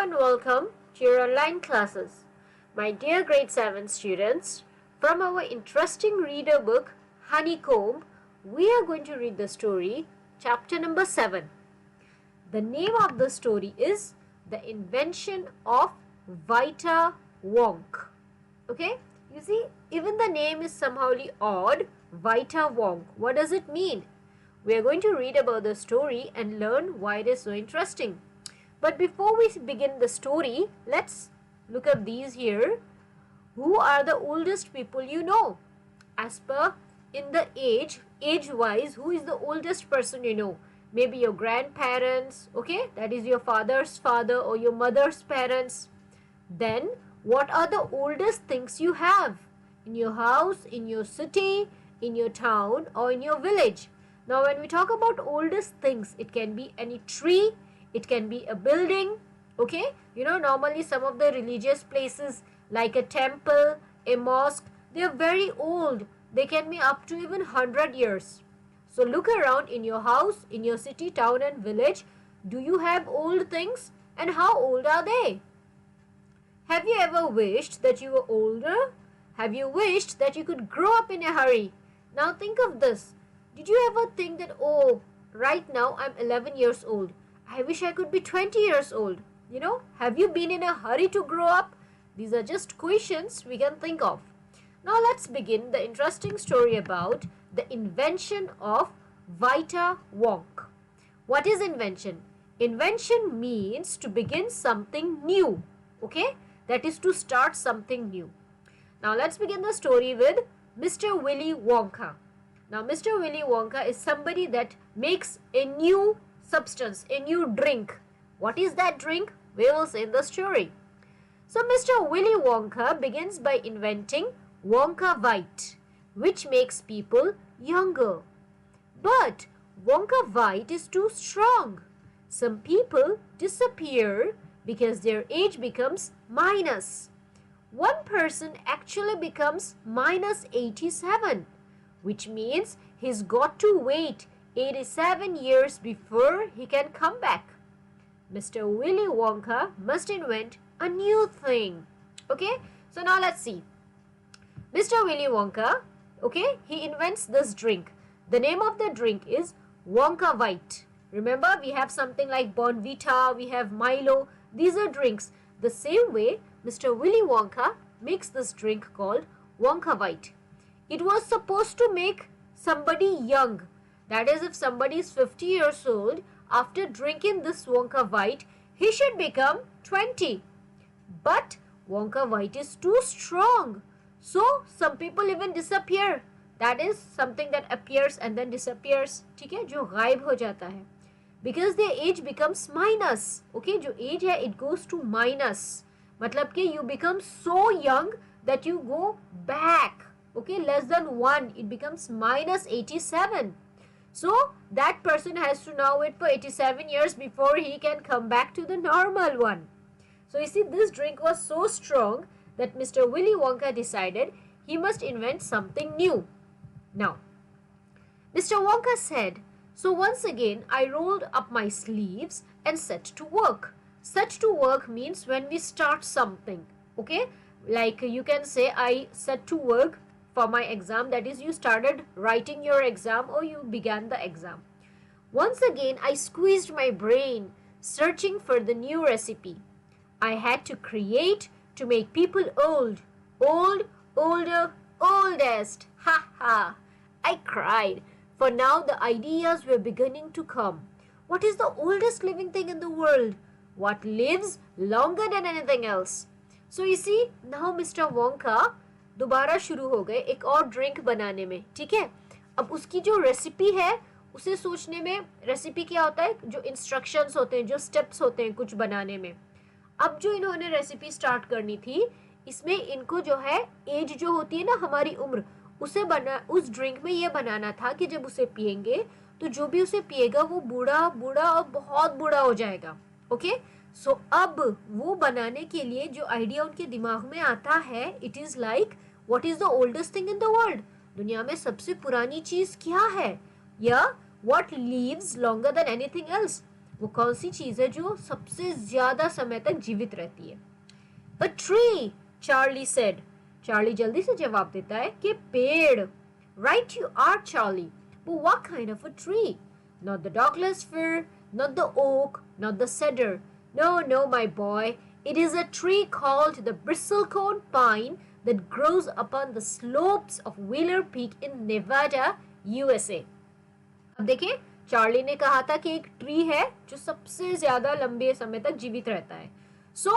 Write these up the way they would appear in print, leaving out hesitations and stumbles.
and welcome to your online classes. My dear grade 7 students, from our interesting reader book Honeycomb, we are going to read the story, chapter number 7. The name of the story is The Invention of Vita Wonk. Okay, you see, even the name is somehow odd. Vita Wonk. What does it mean? We are going to read about the story and learn why it is so interesting. But before we begin the story, let's look at these here. Who are the oldest people you know? As per in the age-wise, who is the oldest person you know? Maybe your grandparents, okay? That is your father's father or your mother's parents. Then, what are the oldest things you have? In your house, in your city, in your town or in your village? Now, when we talk about oldest things, it can be any tree, it can be a building, okay? You know, normally some of the religious places like a temple, a mosque, they are very old. They can be up to even 100 years. So look around in your house, in your city, town and village. Do you have old things? And how old are they? Have you ever wished that you were older? Have you wished that you could grow up in a hurry? Now think of this. Did you ever think that, oh, right now I'm 11 years old. I wish I could be 20 years old. You know, have you been in a hurry to grow up? These are just questions we can think of. Now let's begin the interesting story about the invention of Vita Wonk. What is invention? Invention means to begin something new. Okay? That is to start something new. Now let's begin the story with Mr. Willy Wonka. Now Mr. Willy Wonka is somebody that makes a new substance, a new drink. What is that drink? We will say in the story. So Mr. Willy Wonka begins by inventing Wonka White, which makes people younger. But Wonka White is too strong. Some people disappear because their age becomes minus. One person actually becomes minus 87, which means he's got to wait 87 years before he can come back. Mr. Willy Wonka must invent a new thing. Okay, so now let's see. Mr. Willy Wonka, okay, he invents this drink. The name of the drink is Wonka White. Remember, we have something like Bonvita, we have Milo. These are drinks. The same way, Mr. Willy Wonka makes this drink called Wonka White. It was supposed to make somebody young. That is, if somebody is 50 years old, after drinking this Wonka White, he should become 20. But Wonka White is too strong. So, some people even disappear. That is something that appears and then disappears. ठीक है, जो गायब हो जाता है. Because their age becomes minus. Okay, जो age है, it goes to minus. मतलब कि you become so young that you go back. Okay, less than 1. It becomes minus 87. So, that person has to now wait for 87 years before he can come back to the normal one. So, you see, this drink was so strong that Mr. Willy Wonka decided he must invent something new. Now, Mr. Wonka said, so once again, I rolled up my sleeves and set to work. Set to work means when we start something. Okay, like you can say, I set to work for my exam, that is, you started writing your exam or you began the exam. Once again, I squeezed my brain, searching for the new recipe. I had to create to make people old. Old, older, oldest. Ha ha. I cried, for now the ideas were beginning to come. What is the oldest living thing in the world? What lives longer than anything else? So you see, now Mr. Wonka दोबारा शुरू हो गए एक और drink बनाने में. ठीक है, अब उसकी जो रेसिपी है उसे सोचने में, रेसिपी क्या होता है, जो इंस्ट्रक्शंस होते हैं, जो स्टेप्स होते हैं कुछ बनाने में. अब जो इन्होंने रेसिपी स्टार्ट करनी थी, इसमें इनको जो है एज जो होती है ना, हमारी उम्र, उसे बना, उस ड्रिंक में ये बनाना था कि जब उसे पिएंगे तो जो भी उसे पिएगा वो बूढ़ा बूढ़ा और बहुत बूढ़ा हो जाएगा. ओके, सो अब वो बनाने के लिए जो आइडिया उनके दिमाग में आता है, it is like what is the oldest thing in the world. दुनिया में सबसे पुरानी चीज क्या है, या what leaves longer than anything else. वो कौन सी चीज है जो सबसे ज्यादा समय तक जीवित रहती है? A tree, Charlie said. Charlie जल्दी से जवाब देता है कि पेड़. Right you are, Charlie. But what kind of a tree? Not the Douglas fir, not the oak, not the cedar. No, no, my boy. It is a tree called the bristlecone pine that grows upon the slopes of Wheeler Peak in Nevada, USA. अब देखिए, Charlie ने कहा था कि एक tree है जो सबसे ज्यादा लंबे समय तक जीवित रहता है. सो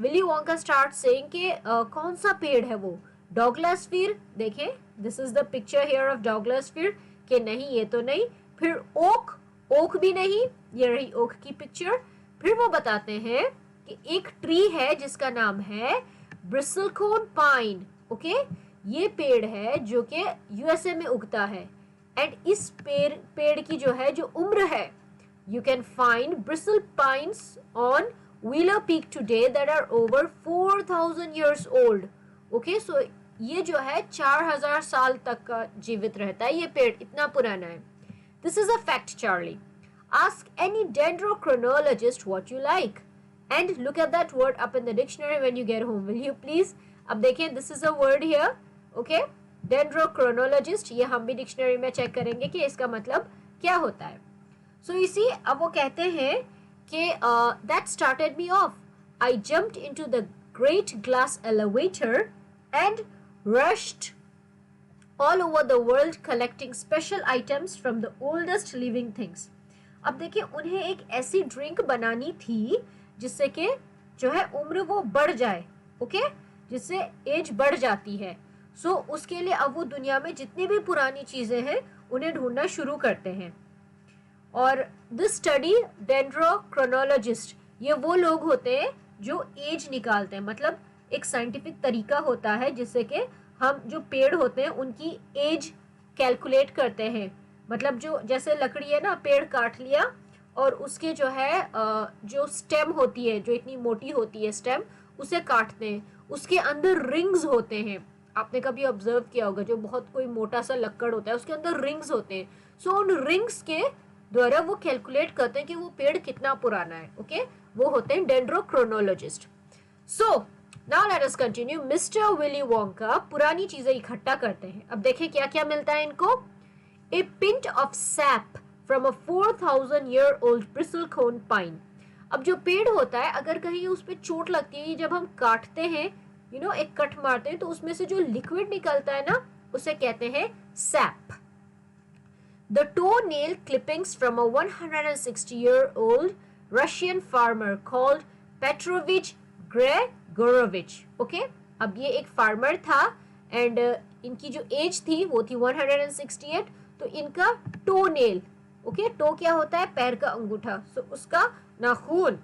विली वोंका स्टार्ट सेइंग कि कौन सा पेड़ है वो? डॉगलस फिर. देखिए, this is the picture here of Douglas फिर. कि नहीं, ये तो नहीं. फिर ओक. ओक भी नहीं. ये रही ओक की पिक्चर. फिर वो बताते हैं कि एक ट्री है जिसका नाम है ब्रिसलकोन पाइन. ओके, ये पेड़ है जो कि यूएसए में उगता है. एंड इस पेड़ की जो है जो उम्र है, you can find bristle pines on Wheeler Peak today that are over 4000 years old. Okay, so ये जो है 4000 साल तक का जीवित रहता है. ये पेड़ इतना पुराना है. This is a fact, Charlie. Ask any dendrochronologist what you like and look at that word up in the dictionary when you get home. Will you please? अब देखें, this is a word here. Okay, dendrochronologist. ये हम भी dictionary में check करेंगे कि इसका मतलब क्या होता है. सो इसी अब वो कहते हैं कि that started me off. I jumped into the great glass elevator and rushed all over the world collecting special items from the oldest living things. अब देखिए, उन्हें एक ऐसी ड्रिंक बनानी थी जिससे कि जो है उम्र वो बढ़ जाए. ओके, जिससे एज बढ़ जाती है. सो उसके लिए अब वो दुनिया में जितनी भी पुरानी चीजें हैं उन्हें ढूंढना शुरू करते हैं. और दिस स्टडी डेंड्रोक्रोनोलॉजिस्ट, ये वो लोग होते हैं जो एज निकालते हैं. मतलब एक साइंटिफिक तरीका होता है जिससे कि हम जो पेड़ होते हैं उनकी एज कैलकुलेट करते हैं. मतलब जो जैसे लकड़ी है ना, पेड़ काट लिया और उसके जो है जो स्टेम होती है, जो इतनी मोटी होती है स्टेम, उसे काटते हैं. उसके अंदर रिंग्स होते हैं. आपने कभी ऑब्जर्व किया होगा, जो बहुत कोई मोटा सा लक्कड़ होता है उसके अंदर रिंग्स होते हैं. सो उन रिंग्स के द्वारा वो कैलकुलेट करते हैं कि वो पेड़ कितना पुराना है. ओके, वो होते हैं dendrochronologist. So now let us continue. Mister Willy Wonka पुरानी चीजें इकट्ठा करते हैं. अब देखिए क्या क्या मिलता है इनको. A pint of sap from a 4000 year old bristlecone pine. अब जो पेड़ होता है, अगर कहीं उस पर चोट लगती है, जब हम काटते हैं, यू नो, एक कट मारते हैं, तो उसमें से जो लिक्विड निकलता है ना, उसे कहते हैं SAP. The toenail clippings from a 160-year-old Russian farmer called Petrovich Gregorovich. Okay? अब ये एक फार्मर था एंड इनकी जो एज थी वो थी 168. तो इनका टो नेल. ओके, टो क्या होता है? पैर का अंगूठा. सो उसका नाखून.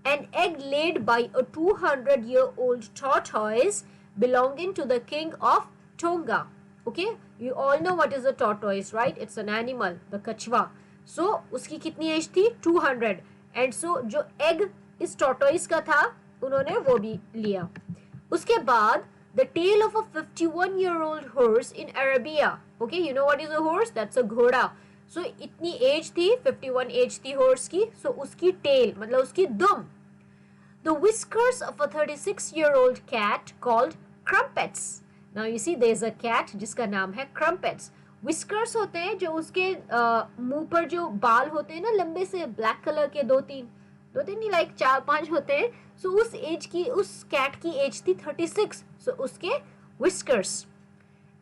An egg laid by a 200-year-old tortoise belonging to the king of Tonga. Okay, you all know what is a tortoise, right? It's an animal, the kachwa. So उसकी कितनी एज थी? 200. एंड सो जो egg इस tortoise का था उन्होंने वो भी लिया. उसके बाद the tail of a 51-year-old horse in Arabia. Okay, you know what is a horse? That's a घोड़ा. So इतनी एज थी, 51 एज थी हॉर्स की. सो उसकी टेल मतलब उसकी दुम. The whiskers of a 36-year-old cat called crumpets. Now you see there's a cat जिसका नाम है crumpets. whiskers होते हैं जो उसके मुंह पर जो बाल होते हैं ना लंबे से ब्लैक कलर के, दो तीन नहीं, लाइक 4-5 होते हैं. सो उस एज की, उस कैट की एज थी 36. सो उसके whiskers.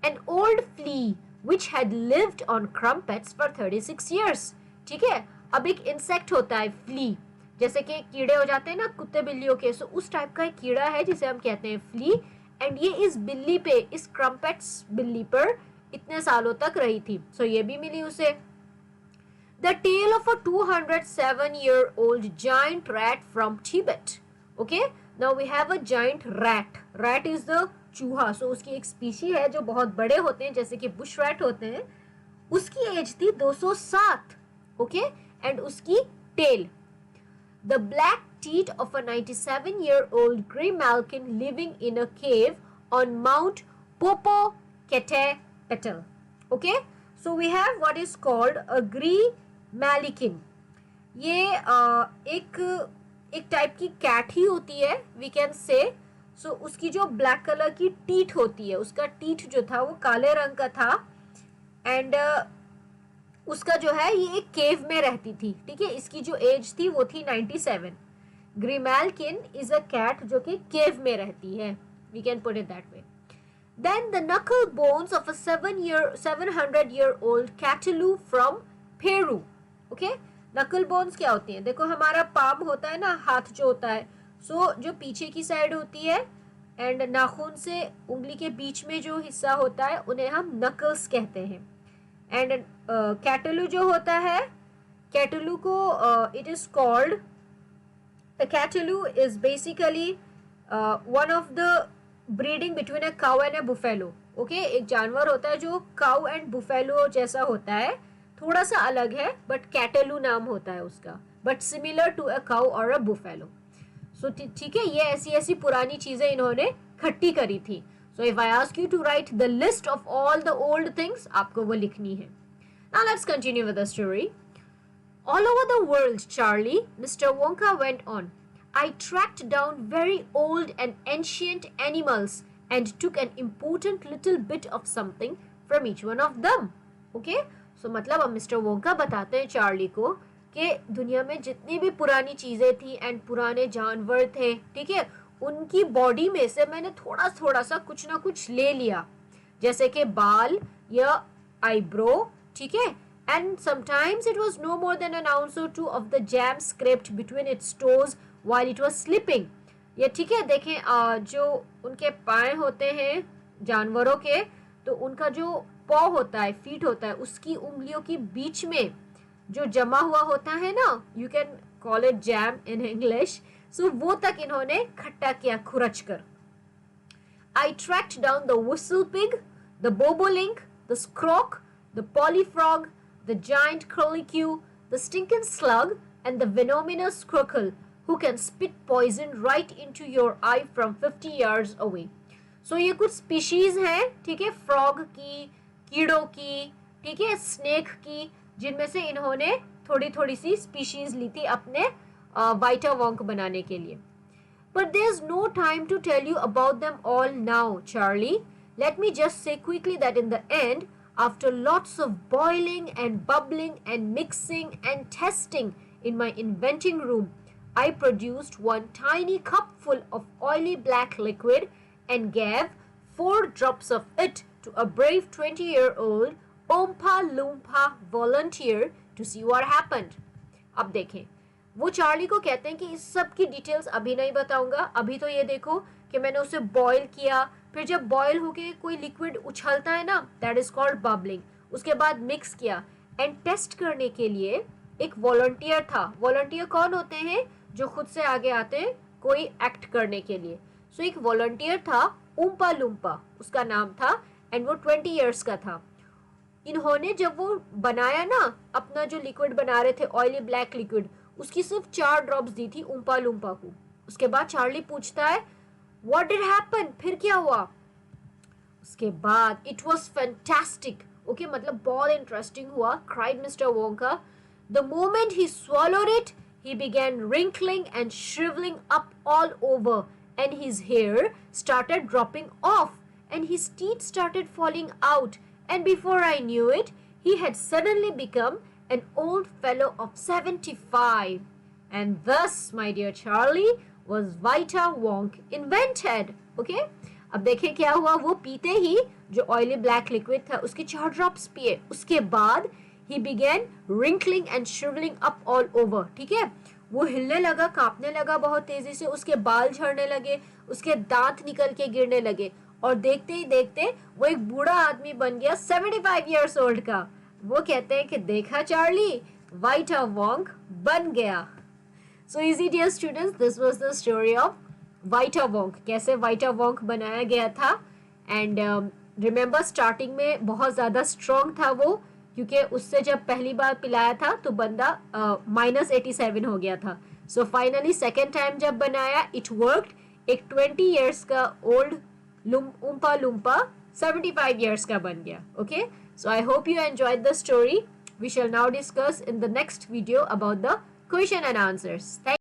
An old flea which had lived on crumpets for 36 years. ठीक है. अब एक इंसेक्ट होता है फ्ली, जैसे कि कीड़े हो जाते हैं ना कुत्ते बिल्लियों के. सो उस टाइप का एक कीड़ा है जिसे हम कहते हैं फ्ली. एंड ये इस बिल्ली पे, इस क्रम्पेट्स बिल्ली पर इतने सालों तक रही थी. सो ये भी मिली उसे. The tale of a 207-year-old giant rat from Tibet. Okay, now we have a giant rat. Rat is the चूहा. सो उसकी एक स्पीशी है जो बहुत बड़े होते हैं, जैसे कि बुश रैट होते हैं. उसकी एज थी 207. ओके, एंड उसकी tell. The black teeth of a 97-year-old Graymalkin living in a cave on Mount Popocatépetl. Okay, so we have what is called a Graymalkin. ये एक टाइप की कैट ही होती है, वी कैन से। सो उसकी जो black colour की teeth होती है, उसका टीथ जो था वो काले रंग का था। एंड उसका जो है ये एक केव में रहती थी, ठीक है। इसकी जो एज थी वो थी 97। ग्रीमैल्किन इज अ कैट जो कि केव में रहती है, we can put it that way. Then the knuckle bones of a 700-year-old catalu from Peru. Okay? Knuckle bones क्या होती हैं? देखो हमारा पाम होता है ना, हाथ जो होता है, सो जो पीछे की साइड होती है एंड नाखून से उंगली के बीच में जो हिस्सा होता है उन्हें हम नकल्स कहते हैं। एंड कैटलू जो होता है, कैटलू को it is called, the cattalo is basically one of the breeding between a cow and a buffalo. Okay, एक जानवर होता है जो काउ एंड बुफेलो जैसा होता है, थोड़ा सा अलग है, बट कैटलू नाम होता है उसका, but similar to a cow और अ बुफेलो। सो ठीक है, ये ऐसी ऐसी पुरानी चीजें इन्होंने खट्टी करी थी। So if I ask you to write the list of all the old things, आपको वो लिखनी है। Now let's continue with the story. All over the world, Charlie, Mr. Wonka went on. I tracked down very old and ancient animals and took an important little bit of something from each one of them. Okay? So मतलब अब mister Wonka बताते हैं Charlie को कि दुनिया में जितनी भी पुरानी चीजें थी एंड पुराने जानवर थे, ठीक है, उनकी बॉडी में से मैंने थोड़ा थोड़ा सा कुछ ना कुछ ले लिया, जैसे कि बाल या आईब्रो, ठीक है। And sometimes it was no more than an ounce or two of the jam scraped between its toes while it was sleeping. ये ठीक है, देखें जो उनके पाए होते हैं जानवरों के, तो उनका जो पॉ होता है, फीट होता है, उसकी उंगलियों की बीच में जो जमा हुआ होता है ना, you can call it jam in English, so वो तक इन्होंने खट्टा किया खुरच कर। I tracked down the whistle pig, the bobolink, the scroc, the polyfrog, the giant curlicue, the stinking slug, and the venomous squircle, who can spit poison right into your eye from 50 yards away. So ये कुछ species हैं, ठीक है, frog की, कीड़ों की, ठीक है, snake की, जिनमें से इन्होंने थोड़ी थोड़ी सी species ली थी अपने वाइटा वॉन्क बनाने के लिए। But there's no time to tell you about them all now, Charlie. Let me just say quickly that in the end, after lots of boiling and bubbling and mixing and testing in my inventing room, I produced one tiny cupful of oily black liquid and gave 4 drops of it to a brave 20-year-old Oompa Loompa volunteer to see what happened. अब देखें, वो Charlie को कहते हैं कि इस सब की डिटेल्स अभी नहीं बताऊंगा, अभी तो ये देखो कि मैंने उसे बॉईल किया, फिर जब बॉईल होके कोई लिक्विड उछलता है ना, दैट इज कॉल्ड बबलिंग, उसके बाद मिक्स किया एंड टेस्ट करने के लिए एक वॉलंटियर था। वॉलंटियर कौन होते हैं? जो खुद से आगे आते हैं कोई एक्ट करने के लिए। सो एक वॉलंटियर था, ऊम्पा लूम्पा उसका नाम था, एंड वो 20 ईयर्स का था। इन्होंने जब वो बनाया ना, अपना जो लिक्विड बना रहे थे, ऑयली ब्लैक लिक्विड, उसकी सिर्फ 4 ड्रॉप्स दी थी ऊम्पा लूम्पा को। उसके बाद चार्ली पूछता है व्हाट डिड हैपन, फिर क्या हुआ? उसके बाद इट वाज फैंटास्टिक, ओके, मतलब बहुत इंटरेस्टिंग हुआ, cried mister Wonka. The moment he swallowed it, he began wrinkling and shriveling up all over, and his hair started dropping off, and his teeth started falling out, and before I knew it, he had suddenly become an old fellow of 75. And thus, my dear Charlie, was Vita Wonk invented. Okay? अब देखें क्या हुआ, वो पीते ही जो oily black liquid था उसके 4 drops पिए, उसके बाद he began wrinkling and shriveling up all over, ठीक है, वो हिलने लगा, कांपने लगा बहुत तेजी से, उसके बाल झड़ने लगे, उसके दांत निकल के गिरने लगे, और देखते ही देखते वो एक बूढ़ा आदमी बन गया 75 ईयर्स ओल्ड का। वो कहते हैं कि देखा चार्ली, वाइटा वॉन्क बन गया। So easy dear students, this was the story of वाइटा वॉन्क, कैसे वाइटा वॉन्क बनाया गया था। एंड रिमेंबर स्टार्टिंग में बहुत ज़्यादा स्ट्रॉन्ग था वो, क्योंकि उससे जब पहली बार पिलाया था तो बंदा -87 हो गया था। सो फाइनली सेकेंड टाइम जब बनाया, इट वर्कड, एक 20 ईयर्स का ओल्ड ऊम्पा लूम्पा 75 ईयर्स का बन गया। Okay, so I hope you enjoyed the story. We shall now discuss in the next video about the question and answers. Thank